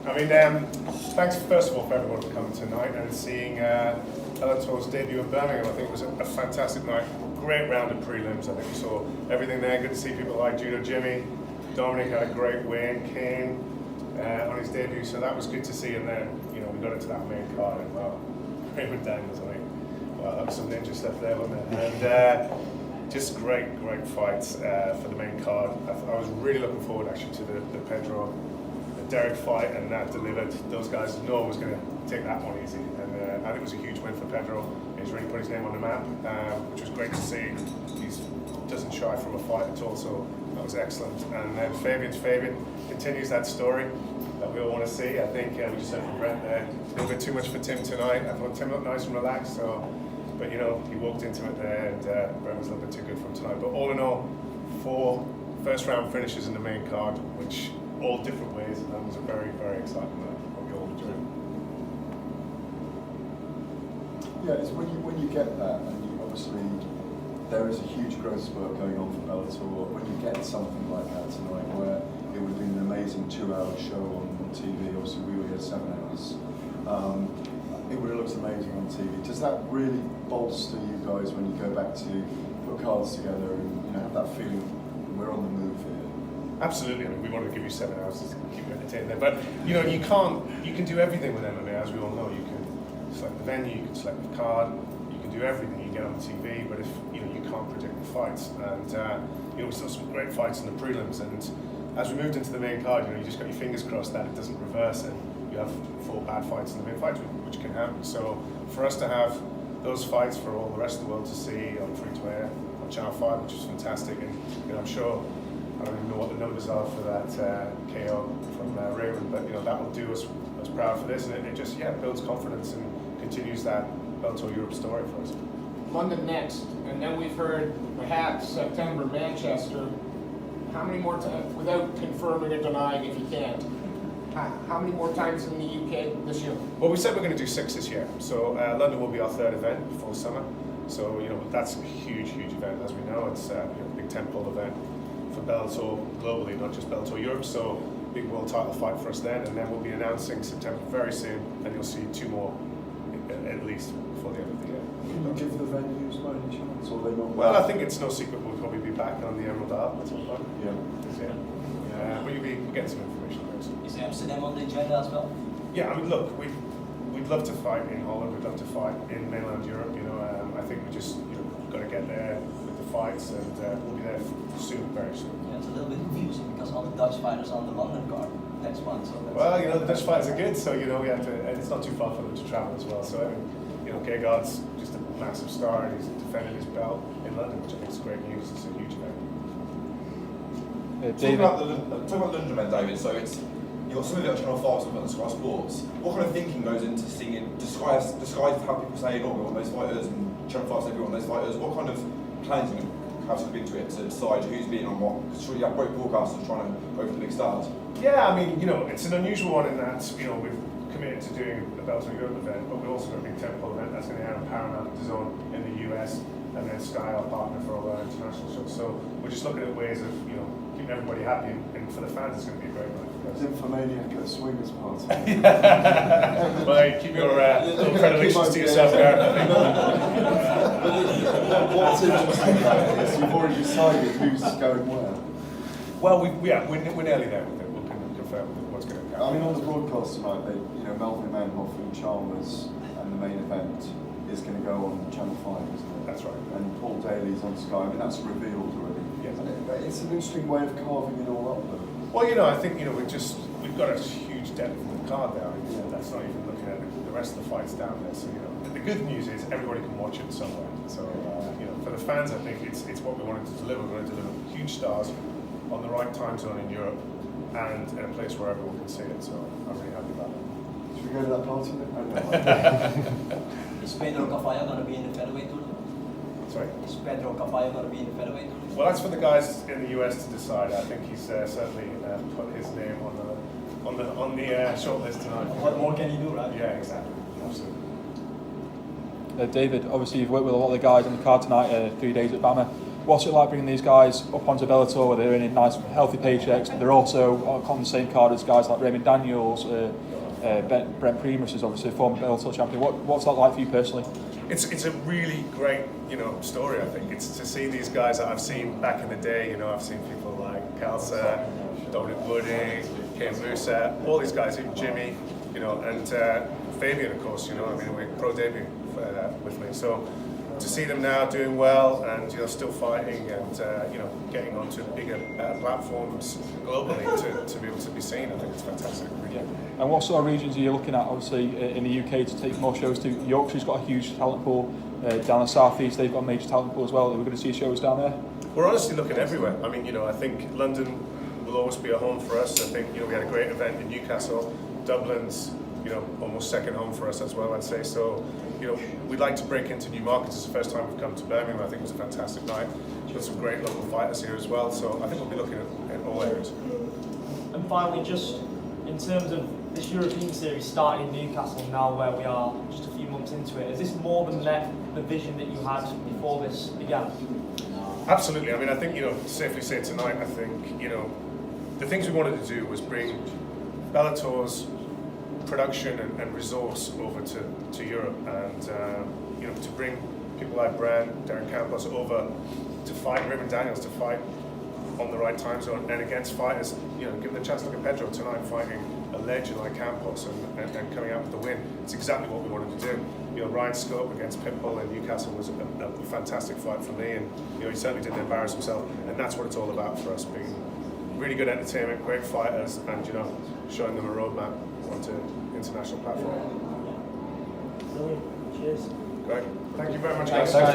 I mean, thanks first of all for everyone for coming tonight and seeing Bellator's debut in Birmingham. I think it was a fantastic night. Great round of prelims. I think we saw everything there. Good to see people like Judo Jimmy. Dominic had a great win. Kane on his debut, so that was good to see. And then, you know, we got into that main card and well, Raymond Daniels, I think. Wow, that was some ninja stuff there, wasn't it? And just great fights for the main card. I was really looking forward actually to the Pedro Derek fight, and that delivered. Those guys, no one was going to take that one easy, and I think it was a huge win for Pedro. He's really put his name on the map, which was great to see. He doesn't shy from a fight at all, so that was excellent. And then Fabian continues that story that we all want to see. I think we just heard from Brent there, a little bit too much for Tim tonight. I thought Tim looked nice and relaxed, but you know, he walked into it there, and Brent was a little bit too good for him tonight. But all in all, 4 first round finishes in the main card, which all different ways, and that was a very exciting night. What we all enjoyed. Yeah, it's when you get that, and you obviously there is a huge growth spurt going on for Bellator. When you get something like that tonight, where it would have been an amazing 2-hour show on TV. Obviously, we were here 7 hours. It would have looked amazing on TV. Does that really bolster you guys when you go back to put cards together and have that feeling we're on the move here? Absolutely. I mean, we wanted to give you 7 hours to keep you entertained there, but you know, you can do everything with MMA, as we all know. You can select the venue, you can select the card, you can do everything you get on TV. But if you can't predict the fights, and we saw some great fights in the prelims, and as we moved into the main card, you just got your fingers crossed that it doesn't reverse and you have 4 bad fights in the main fight, which can happen. So for us to have those fights for all the rest of the world to see on free-to-air on Channel 5, which is fantastic, and I'm sure. I don't even know what the numbers are for that KO from Raymond, but that will do us proud for this, and it just builds confidence and continues that Bellator Europe story for us. London next, and then we've heard perhaps September Manchester. How many more times, without confirming or denying if you can't, how many more times in the UK this year? Well, we said we're going to do 6 this year, so London will be our 3rd event before summer. So that's a huge event, as we know. It's a big tentpole event for Bellator globally, not just Bellator Europe, so big world title fight for us then, and then we'll be announcing September very soon, and you'll see 2 more at least before the end of the year. Can you give the venues by any chance, or are they not? Well, I think it's no secret we'll probably be back on the Emerald Isle at some point. But you'll be getting some information on those. Is Amsterdam on the agenda as well? Yeah, I mean, look, we'd love to fight in Holland, we'd love to fight in mainland Europe, I think we just, got to get there with the fights, and we'll be there soon, very soon. Yeah, it's a little bit confusing because all the Dutch fighters are on the London card next month. So well, the Dutch fighters are good, so we have to, and it's not too far for them to travel as well. So I mean, Gegard's just a massive star, and he's defended his belt in London, which I think is great news. It's a huge event. Talking about London event, David. So you've got some of it on Channel 5, some of it on Sky Sports. What kind of thinking goes into seeing it disguised how people say, we want those fighters, and Channel 5 say we want those fighters? What kind of planning do you have to go into it to decide who's being on what? Because surely you have great broadcasters trying to go for the big stars. Yeah, I mean, it's an unusual one in that, we've committed to doing a Bellator Europe event, but we've also got a big tentpole event that's going to air on Paramount DAZN in the US, and then Sky, our partner for all our international shows. So we're just looking at ways of, keeping everybody happy, and for the fans, it's going to be a great night. Nymphomaniac at a swingers party. Well, keep your little predilections to yourself, Gareth, I think. What's interesting about it is you've already decided who's going where. Well, we're nearly there with it. We'll confirm what's going to happen. I mean, on the broadcast tonight, Melvin Manhoff and Chalmers, and the main event is going to go on Channel 5, isn't it? That's right. And Paul Daly's on Sky. I mean, that's revealed already. Yes. And it's an interesting way of carving it all up, though. Well, I think we've got a huge depth in the card there. That's not even looking at the rest of the fights down there. So the good news is everybody can watch it somewhere. So for the fans, I think it's what we wanted to deliver. We wanted to deliver huge stars on the right time zone in Europe and in a place where everyone can see it. So I'm really happy about it. Should we go to that party then? Is Pedro Cavallo going to be in the featherweight tournament? Sorry? Is Pedro Cavallo going to be in the featherweight tournament? Well, that's for the guys in the US to decide. I think he's certainly put his name on the short list tonight. What more can you do, right? Yeah, exactly. Absolutely. David, obviously you've worked with a lot of the guys on the card tonight, 3 days at BAMA. What's it like bringing these guys up onto Bellator where they're earning nice, healthy paychecks? They're also on the same card as guys like Raymond Daniels, Brent Primus is obviously a former Bellator champion. What's that like for you personally? It's a really great, story, I think. It's to see these guys that I've seen back in the day, I've seen people like Kelsa, Dominic Wooding, Ken Musa, all these guys, even Jimmy, and Fabian, of course, we pro debut with me. So to see them now doing well and still fighting and getting onto bigger platforms globally to be able to be seen, I think it's fantastic. Really. And what sort of regions are you looking at, obviously, in the UK to take more shows to? Yorkshire's got a huge talent pool. Down the south east, they've got a major talent pool as well. Are we going to see shows down there? We're honestly looking everywhere. I mean, I think London will always be a home for us. I think, we had a great event in Newcastle. Dublin's, almost second home for us as well, I'd say. So, we'd like to break into new markets. It's the first time we've come to Birmingham. I think it was a fantastic night. We've got some great local fighters here as well. So I think we'll be looking at all areas. And finally, just in terms of this European series starting in Newcastle now where we are just a few months into it, has this more than met the vision that you had before this began? Absolutely. I mean, I think, safely say tonight, I think, the things we wanted to do was bring Bellator's production and resource over to Europe and, to bring people like Brand, Darren Campos over to fight, Raymond Daniels to fight on the right time zone and against fighters, give them the chance. Look at Pedro tonight fighting a legend like Campos and coming out with the win. It's exactly what we wanted to do. Ryan Scope against Pitbull in Newcastle was a fantastic fight for me, and he certainly didn't embarrass himself, and that's what it's all about for us, being really good entertainment, great fighters, and showing them a roadmap onto international platform. Brilliant. Cheers. Great. Thank you very much, Thanks, guys. guys.